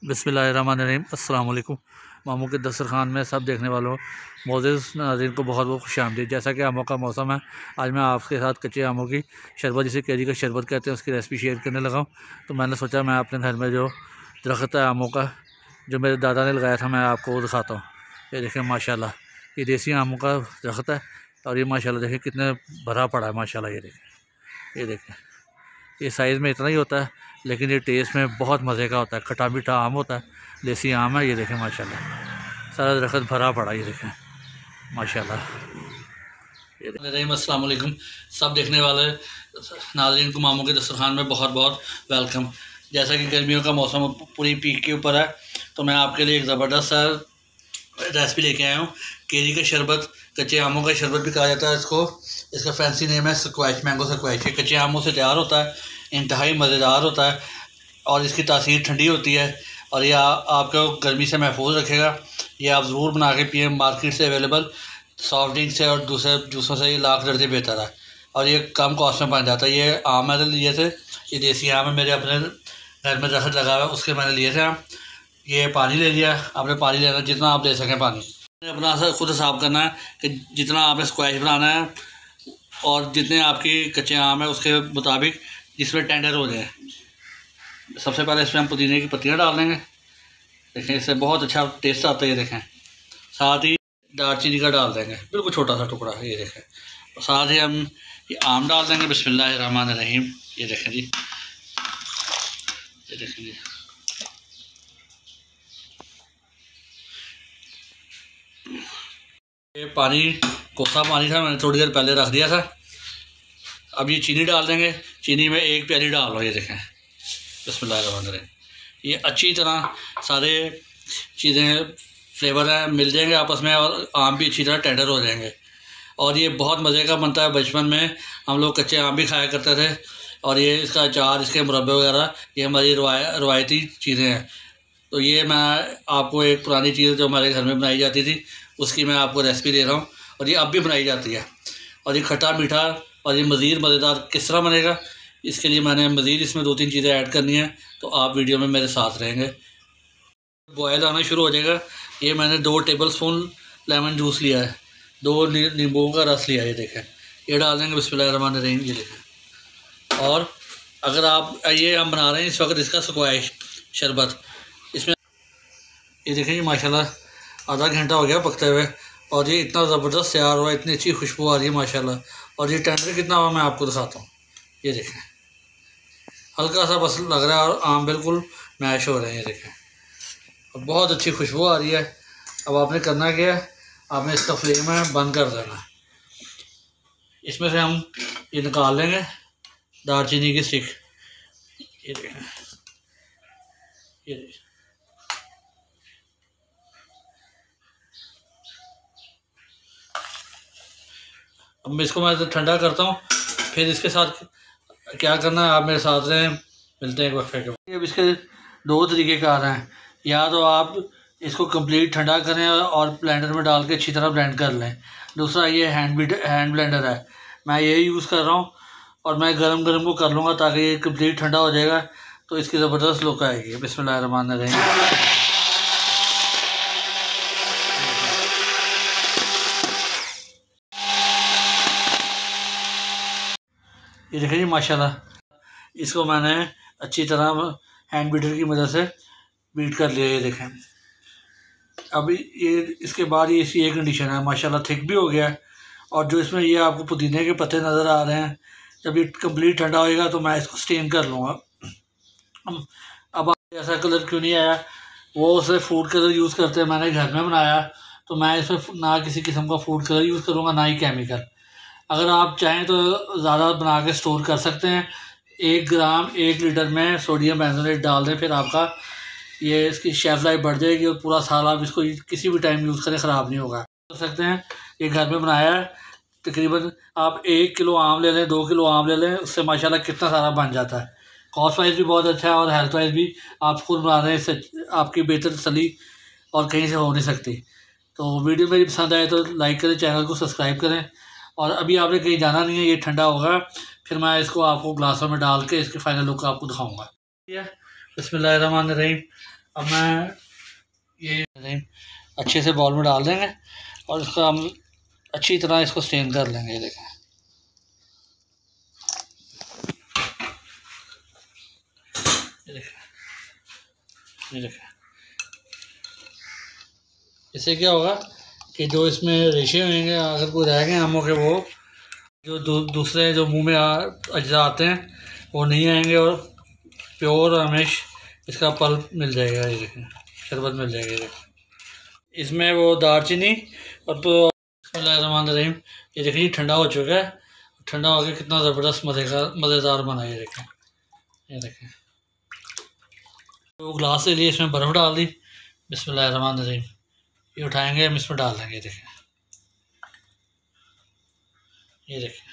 बिस्मिल्लाहिर्रहमानिर्रहीम। अस्सलाम वालेकुम। मामू के दस्तरखान में सब देखने वालों मोअज़्ज़िज़ नाज़रीन को बहुत बहुत खुशामदीद। जैसा कि आमों का मौसम है, आज मैं आपके साथ कच्चे आमों की शरबत, जिसे कैरी का शरबत कहते हैं, उसकी रेसिपी शेयर करने लगा हूँ। तो मैंने सोचा मैं अपने घर में जो दरख्त है आमों का, जो मेरे दादा ने लगाया था, मैं आपको वो दिखाता हूँ। ये देखें माशाल्लाह, ये देसी आमों का दरख्त है और ये माशाल्लाह देखें कितने भरा पड़ा है माशाल्लाह। ये देखें ये साइज़ में इतना ही होता है, लेकिन ये टेस्ट में बहुत मज़े का होता है। खट्टा मीठा आम होता है, देसी आम है। ये देखें माशाल्लाह, सारा दरख्त भरा पड़ा। ये देखें माशाल्लाह। अस्सलाम वालेकुम। सब देखने वाले नाज़रीन को मामू के दस्तरखान में बहुत बहुत वेलकम। जैसा कि गर्मियों का मौसम पूरी पीक के ऊपर है, तो मैं आपके लिए एक ज़बरदस्त सा रेसिपी लेके आया हूँ। केरी का शरबत, कच्चे आमों का शरबत भी कहा जाता है इसको। इसका फैंसी नेम है स्क्वैश, मैंगो स्क्वैश। ये कच्चे आमों से तैयार होता है, इंतहाई मज़ेदार होता है और इसकी तासीर ठंडी होती है और ये आपको गर्मी से महफूज रखेगा। ये आप ज़रूर बना के पिए। मार्केट से अवेलेबल सॉफ्ट ड्रिंक से और दूसरे जूसों से ये लाख दर्जे बेहतर है और ये कम कॉस्ट में बन जाता है। ये आम मैंने लिए थे, ये देसी आम है, मेरे अपने घर में दरख्त लगा हुआ है, उसके मैंने लिए थे आम। ये पानी ले लिया, आपने पानी लेना जितना आप ले सकें पानी। अपना खुद हिसाब करना है कि जितना आपने स्क्वैश बनाना है और जितने आपकी कच्चे आम है उसके मुताबिक, जिसमें टेंडर हो जाए। सबसे पहले इसमें हम पुदीने की पत्तियां डाल देंगे। देखें इससे बहुत अच्छा टेस्ट आता है। ये देखें, साथ ही दालचीनी का डाल देंगे, बिल्कुल छोटा सा टुकड़ा। ये देखें, और साथ ही हम ये आम डाल देंगे। बिस्मिल्लाहिर्रहमानिर्रहीम। ये देखें जी, ये देखें जी, ये पानी कोसा पानी था, मैंने थोड़ी देर पहले रख दिया था। अब ये चीनी डाल देंगे। चीनी में 1 प्याली डाल लो। ये देखें, बिस्मिल्लाहिर्रहमानिर्रहीम। ये अच्छी तरह सारे चीज़ें फ्लेवर हैं मिल जाएंगे आपस में और आम भी अच्छी तरह टेंडर हो जाएंगे और ये बहुत मज़े का बनता है। बचपन में हम लोग कच्चे आम भी खाया करते थे और ये इसका अचार, इसके मुरब्बे वगैरह, ये हमारी रवायती चीज़ें हैं। तो ये मैं आपको एक पुरानी चीज़ जो हमारे घर में बनाई जाती थी, उसकी मैं आपको रेसिपी दे रहा हूँ और ये अब भी बनाई जाती है। और ये खट्टा मीठा और ये मज़ीद मज़ेदार किस तरह बनेगा, इसके लिए मैंने मज़ीद इसमें 2-3 चीज़ें ऐड करनी है, तो आप वीडियो में मेरे साथ रहेंगे। बॉयल आना शुरू हो जाएगा। ये मैंने 2 टेबलस्पून लेमन जूस लिया है, 2 नींबुओं का रस लिया है। ये देखें, ये डाल देंगे। बिस्मिल्लाहिर्रहमानिर्रहीम। ये देखें, और अगर आप ये हम बना रहे हैं इस वक्त इसका स्क्वैश शरबत, इसमें ये देखें जी माशाल्लाह आधा घंटा हो गया पकते हुए और ये इतना ज़बरदस्त तैयार हुआ, इतनी अच्छी खुशबू आ रही है माशाल्लाह। और ये टेंडर कितना हुआ मैं आपको दिखाता हूँ। ये देखें, हल्का सा बस लग रहा है और आम बिल्कुल मैश हो रहे हैं। ये देखें, और बहुत अच्छी खुशबू आ रही है। अब आपने करना क्या है, आपने इसका फ्लेम है बंद कर देना। इसमें से हम ये निकाल लेंगे दालचीनी की स्टिक। ये देखें, ये देखें, अब मैं इसको मैं ठंडा करता हूँ, फिर इसके साथ क्या करना है आप मेरे साथ रहें, मिलते हैं एक वक्फे के। अब इसके 2 तरीके कार हैं। या तो आप इसको कंप्लीट ठंडा करें और ब्लेंडर में डाल के अच्छी तरह ब्लेंड कर लें। दूसरा ये हैंड ब्लेंडर है, मैं ये यूज़ कर रहा हूँ और मैं गरम गरम को कर लूँगा ताकि ये कंप्लीट ठंडा हो जाएगा तो इसकी ज़बरदस्त लुक आएगी। बिस्मिल्लाहिर्रहमानिर्रहीम। ये देखिए जी माशाल्लाह, इसको मैंने अच्छी तरह हैंड बीटर की मदद से बीट कर लिया। ये देखें, अभी ये इसके बाद ये इसकी एक कंडीशन है, माशाल्लाह थिक भी हो गया है। और जो इसमें ये आपको पुदीने के पत्ते नज़र आ रहे हैं, जब ये कंप्लीट ठंडा होएगा तो मैं इसको स्टेन कर लूँगा। अब ऐसा कलर क्यों नहीं आया, वो उसे फूड कलर यूज़ करते हैं, मैंने घर में बनाया तो मैं इसमें ना किसी किस्म का फूड कलर यूज़ करूँगा ना ही केमिकल। अगर आप चाहें तो ज़्यादा बना के स्टोर कर सकते हैं। 1 ग्राम 1 लीटर में सोडियम बेंजोनेट डाल दें, फिर आपका ये इसकी शेल्फ लाइफ बढ़ जाएगी और पूरा साल आप इसको किसी भी टाइम यूज़ करें ख़राब नहीं होगा। कर सकते हैं, ये घर में बनाया है। तकरीबन आप 1 किलो आम ले लें, 2 किलो आम ले लें, उससे माशाल्लाह कितना सारा बन जाता है। कॉस्ट वाइज भी बहुत अच्छा है और हेल्थ वाइज भी आप खुद बना रहे हैं, इससे आपकी बेहतर तसल्ली और कहीं से हो नहीं सकती। तो वीडियो मेरी पसंद आए तो लाइक करें, चैनल को सब्सक्राइब करें। और अभी आपने कहीं जाना नहीं है, ये ठंडा होगा, फिर मैं इसको आपको ग्लासों में डाल के इसकी फ़ाइनल लुक आपको दिखाऊंगा। बिस्मिल्लाहिर्रहमानिर्रहीम। अब मैं ये अच्छे से बाउल में डाल देंगे और इसका हम अच्छी तरह इसको स्टेन कर लेंगे। ये देखें, ये देखें। इससे क्या होगा कि जो इसमें रेशे होंगे, अगर कोई रह गए आमों के, वो जो दूसरे जो मुंह में अज्जा आते हैं वो नहीं आएंगे और प्योर हमेश इसका पल्प मिल जाएगा। ये देखें, शरबत मिल जाएगा। ये देखें, इसमें वो दालचीनी और तो बिस्मिल्लाहिर्रहमानिर्रहीम। ये देखिए ठंडा हो चुका है। ठंडा हो गया, कितना ज़बरदस्त मज़ेदार बना। ये देखें, ये देखें। तो ग्लास ले लिए, इसमें बर्फ़ डाल दी। बिस्मिल्लाहिर्रहमानिर्रहीम। ये उठाएंगे, हम इसमें डाल देंगे। ये देखें, ये देखें।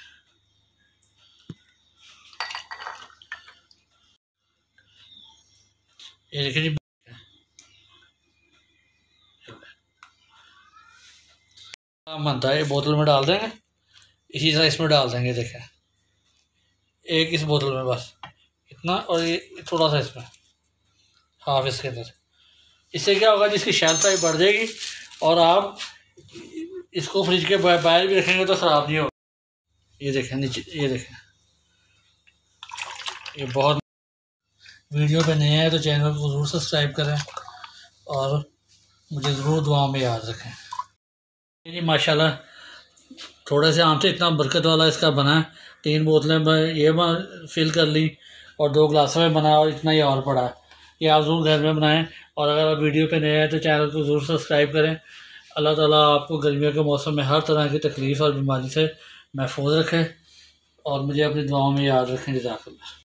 ये देखिए जी, बनता है। ये बोतल में डाल देंगे, इसी तरह इसमें डाल देंगे। देखें, एक इस बोतल में बस इतना, और ये थोड़ा सा इसमें हाफ इसके अंदर। इससे क्या होगा, जिसकी शेल्फ लाइफ बढ़ जाएगी और आप इसको फ्रिज के बाहर भी रखेंगे तो ख़राब नहीं होगा। ये देखें नीचे, ये देखें। ये बहुत, वीडियो पे नए हैं तो चैनल को ज़रूर सब्सक्राइब करें और मुझे ज़रूर दुआ में याद रखें। ये माशाल्लाह थोड़े से आम से इतना बरकत वाला इसका बना है। 3 बोतलें ये फिल कर ली और 2 गिलासों में बना और इतना ही और पड़ा है। ये आप ज़रूर घर में बनाएं और अगर आप वीडियो पे नए हैं तो चैनल को ज़रूर सब्सक्राइब करें। अल्लाह ताला आपको गर्मियों के मौसम में हर तरह की तकलीफ़ और बीमारी से महफूज रखे और मुझे अपनी दुआओं में याद रखें। जज़ाकल्लाह।